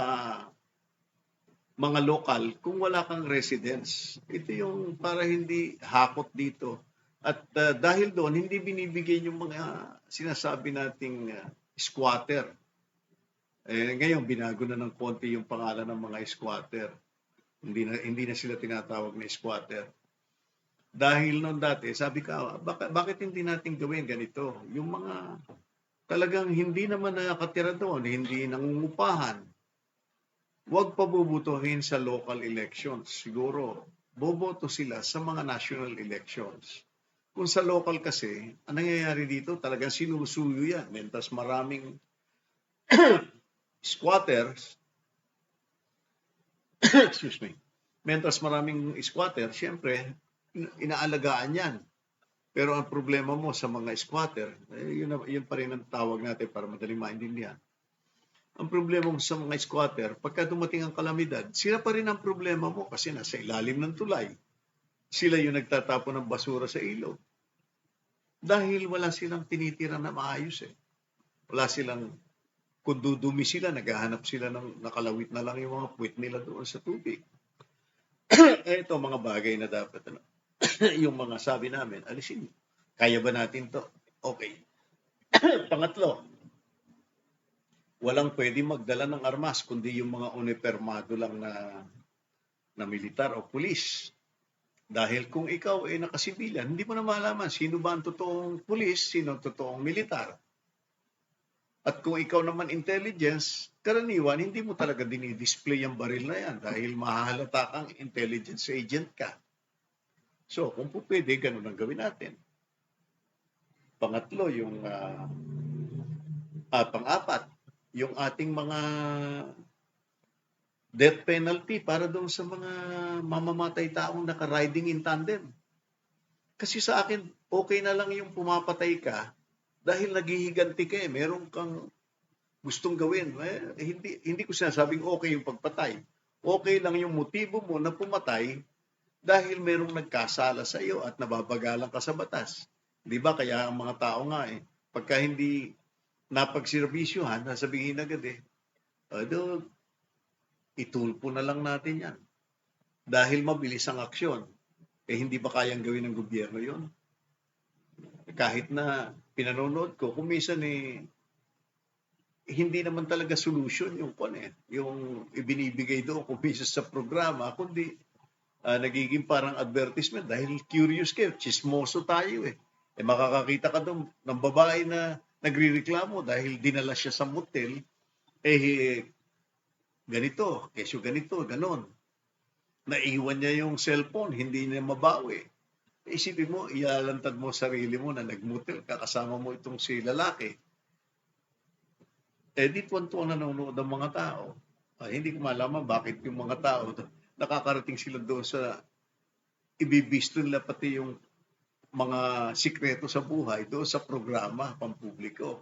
mga lokal kung wala kang residence. Ito yung para hindi hakot dito. At dahil doon, hindi binibigay yung mga sinasabi nating squatter. Ngayon, binago na ng konti yung pangalan ng mga squatter. Hindi na sila tinatawag na squatter. Dahil noon dati, sabi ka, bakit hindi natin gawin ganito? Yung mga talagang hindi naman nakatira doon, hindi nangungupahan, huwag pabubutuhin sa local elections. Siguro, boboto sila sa mga national elections. Kung sa local kasi, ang nangyayari dito, talagang sinusuyo yan. Mentas maraming squatters, excuse me, mentas maraming squatter, syempre, inaalagaan yan. Pero ang problema mo sa mga squatter, yun pa rin ang tawag natin para madaling maintindihan. Ang problema mo sa mga squatter, pagka dumating ang kalamidad, sila pa rin ang problema mo kasi nasa ilalim ng tulay. Sila yung nagtatapon ng basura sa ilog. Dahil wala silang tinitira na maayos Wala silang, kung dudumi sila, naghahanap sila ng nakalawit na lang yung mga puwit nila doon sa tubig. Ito mga bagay na dapat yung mga sabi namin, alisin. Kaya ba natin to? Okay. Pangatlo, walang pwede magdala ng armas kundi yung mga unipermado lang na militar o pulis. Dahil kung ikaw ay nakasibilyan, hindi mo na malaman sino ba ang totoong pulis, sino ang totoong militar. At kung ikaw naman intelligence, karaniwan hindi mo talaga dinidisplay ang baril na yan dahil mahahalata kang intelligence agent ka. So, kung po pwede, ganun ang gawin natin. Pangatlo, pang-apat, yung ating mga death penalty para doon sa mga mamamatay taong naka-riding in tandem. Kasi sa akin, okay na lang yung pumapatay ka dahil naghihiganti ka meron kang gustong gawin. Hindi ko sinasabing okay yung pagpatay. Okay lang yung motibo mo na pumatay dahil merong nagkasala sa iyo at nababagalan ka sa batas. Di ba? Kaya ang mga tao nga pagka hindi napagservisyohan, nasabihin agad itulpo na lang natin yan. Dahil mabilis ang aksyon. Hindi ba kayang gawin ng gobyerno yon? Kahit na pinanonood ko, kung minsan hindi naman talaga solution yung ibinibigay doon kung minsan sa programa, kundi nagiging parang advertisement dahil curious kayo, chismoso tayo makakakita ka doon ng babae na nagrireklamo dahil dinala siya sa motel, ganito, kesyo ganito, ganon. Naiwan niya yung cellphone, hindi niya mabawi. Isipin mo, ialantad mo sarili mo na nagmotel ka, kasama mo itong si lalaki. Di tuwan-tuwa nanonood ang mga tao. Hindi ko malaman bakit yung mga tao nakakarating sila doon sa ibibisto nila pati yung mga sikreto sa buhay doon sa programa pampubliko.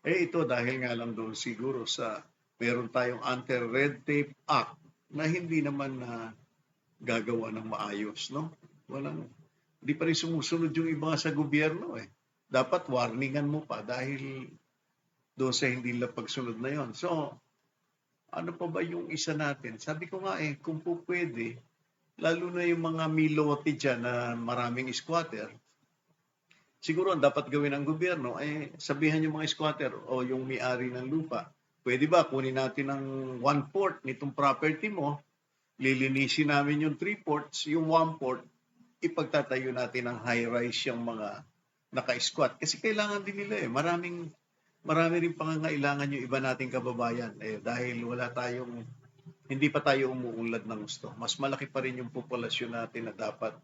Ito dahil nga lang doon siguro sa meron tayong Anti-Red Tape Act na hindi naman gagawa ng maayos, no? Hindi pa rin sumusunod yung iba sa gobyerno Dapat warningan mo pa dahil doon sa hindi lang pagsunod na yon. So, ano pa ba yung isa natin? Sabi ko nga kung po pwede, lalo na yung mga milote dyan na maraming squatter, siguro ang dapat gawin ng gobyerno sabihan yung mga squatter o yung may-ari ng lupa, pwede ba kunin natin ang 1/4 nitong property mo, lilinisin namin yung 3/4, yung 1/4, ipagtatayo natin ng high-rise yung mga naka-squat. Kasi kailangan din nila marami rin pangangailangan yung iba nating kababayan dahil hindi pa tayo umuunlad ng gusto. Mas malaki pa rin yung populasyon natin na dapat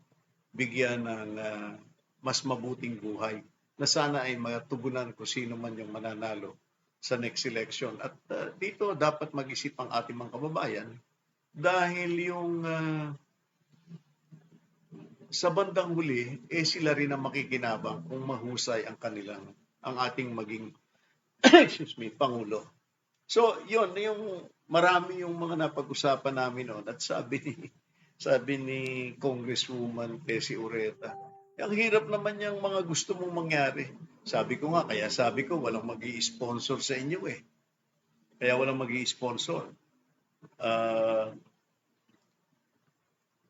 bigyan ng mas mabuting buhay na sana ay matugunan kung sino man yung mananalo sa next election. At dito dapat mag-isip ang ating mga kababayan dahil yung sa bandang huli, sila rin ang makikinabang kung mahusay ang ating maging Pangulo. So, yun, yung marami yung mga napag-usapan namin noon at sabi ni Congresswoman Tessie Ureta, ang hirap naman yung mga gusto mong mangyari. Sabi ko walang mag-i-sponsor sa inyo Kaya walang mag-i-sponsor.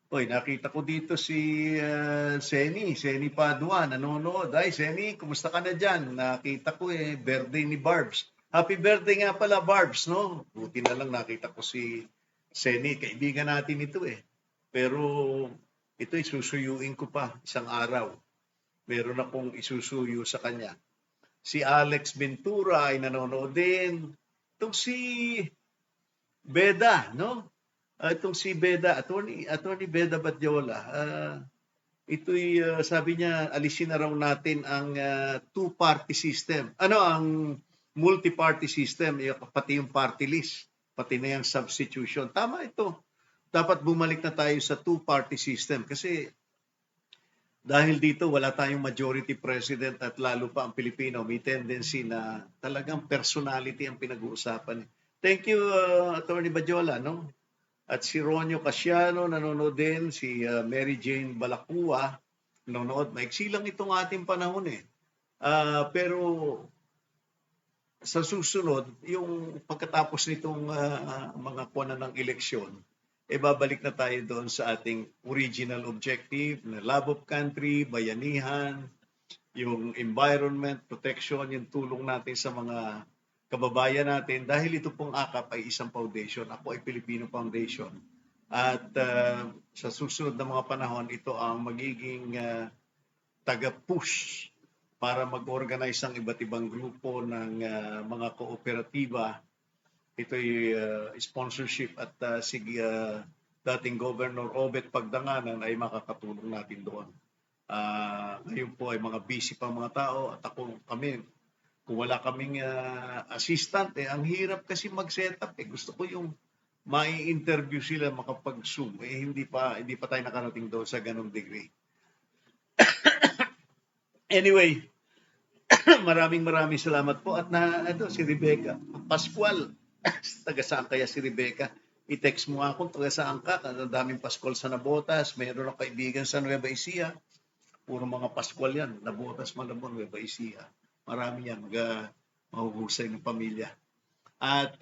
Nakita ko dito si Seni Padua, nanonood. Ay, Seni, kumusta ka na dyan? Nakita ko birthday ni Barbs. Happy birthday nga pala, Barbs, no? Buti na lang nakita ko si Seni. Kaibigan natin ito Pero ito isusuyuin ko pa isang araw. Meron akong isusuyo sa kanya. Si Alex Ventura ay nanonood din. Itong si Beda, no? Itong si Beda, Attorney Beda Badjola, ito'y sabi niya, alisin na raw natin ang two-party system. Ang multi-party system, pati yung party list, pati na yung substitution. Tama ito. Dapat bumalik na tayo sa two-party system kasi dahil dito wala tayong majority president at lalo pa ang Pilipino, may tendency na talagang personality ang pinag-uusapan. Thank you, Attorney Badjola, no? At si Ronyo Casiano, nanonood din. Si Mary Jane Balakua, nanonood. Maiksi lang itong ating panahon pero sa susunod, yung pagkatapos nitong mga kuwanan ng eleksyon, babalik na tayo doon sa ating original objective na love of country, bayanihan, yung environment, protection, yung tulong natin sa mga kababayan natin dahil ito pong AKAP ay isang foundation. Ako ay Filipino Foundation. At sa susunod na mga panahon, ito ang magiging taga-push para mag-organize ang iba't ibang grupo ng mga kooperatiba. Ito'y sponsorship at si dating Governor Obet Pagdanganan ay makakatulong natin doon. Ngayon po ay mga busy pa mga tao at kami, kung wala kaming assistant, ang hirap kasi mag-setup. Gusto ko yung mai-interview sila makapag-Zoom. Hindi pa tayo nakarating doon sa ganung degree. Anyway, maraming salamat po. At ito, si Rebecca Pascual. Taga saan kaya si Rebecca? I-text mo ako, taga saan ka? Ang daming Pascual sa Nabotas. Mayroon akong kaibigan sa Nueva Ecija. Puro mga Pascual yan. Nabotas, Malabon, Nueva Ecija. Marami yan. Mahuhusay ng pamilya. At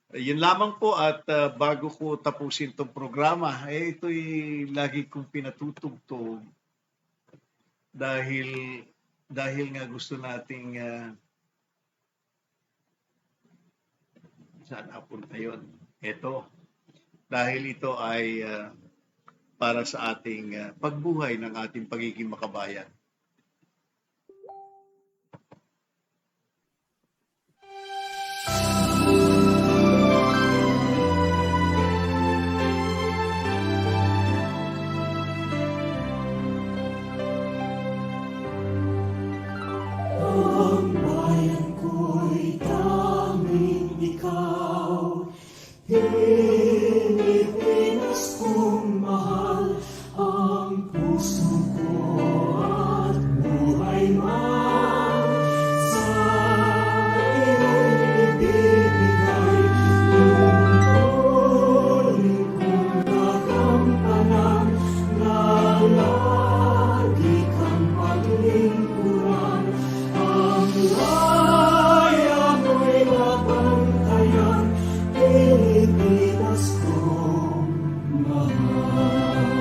yun lamang po. At bago ko tapusin itong programa, ito'y lagi kong pinatutugtog dahil nga gusto nating saan napunta yun? Ito. Dahil ito ay para sa ating pagbuhay ng ating pagiging makabayan.
Ang bayan ko'y tanging ikaw, Pilipinas kong mahal, ang puso ko at buhay man sa iyo'y ibibigay. Tungkulin kong gagampanan na lagi kang paglingkuran. Ang laya mo'y nabantayan, Pilipinas kong mahal.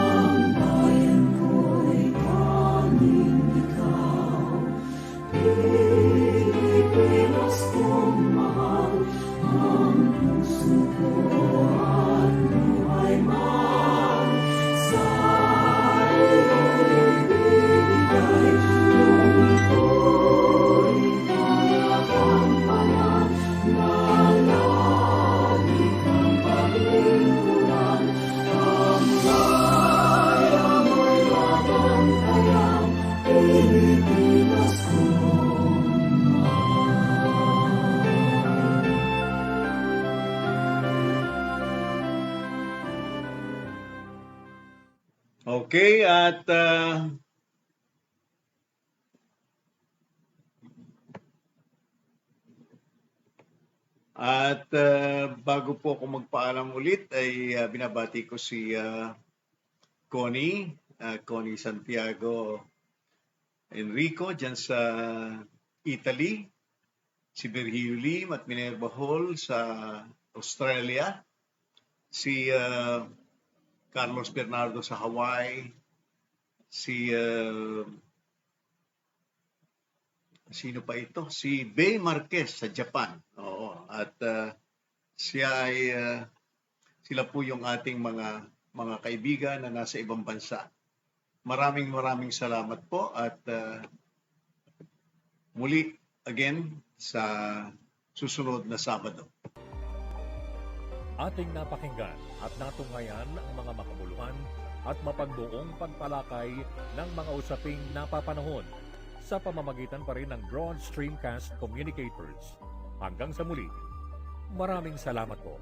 Ang bayan ko'y tanging ikaw, Pilipinas kong mahal, ang puso ko at buhay man sa iyo'y ibibigay. Tungkulin kong gagampanan na lagi kang paglingkuran. Ang laya mo'y nabantayan, Pilipinas kong mahal.
Okay, at bago po ako magpaalam ulit ay binabati ko si Connie Santiago Enrico dyan sa Italy, si Virgilio Lim at Minerva Hall sa Australia, si Carlos Bernardo sa Hawaii, si sino pa ito? Si Bay Marquez sa Japan. Oo. At sila po yung ating mga kaibigan na nasa ibang bansa. Maraming salamat po at muli again sa susunod na Sabado.
Ating napakinggan at natunghayan ang mga makabuluhan at mapagbuong pagpalakay ng mga usaping napapanahon sa pamamagitan pa rin ng Broad Streamcast Communicators. Hanggang sa muli, maraming salamat po.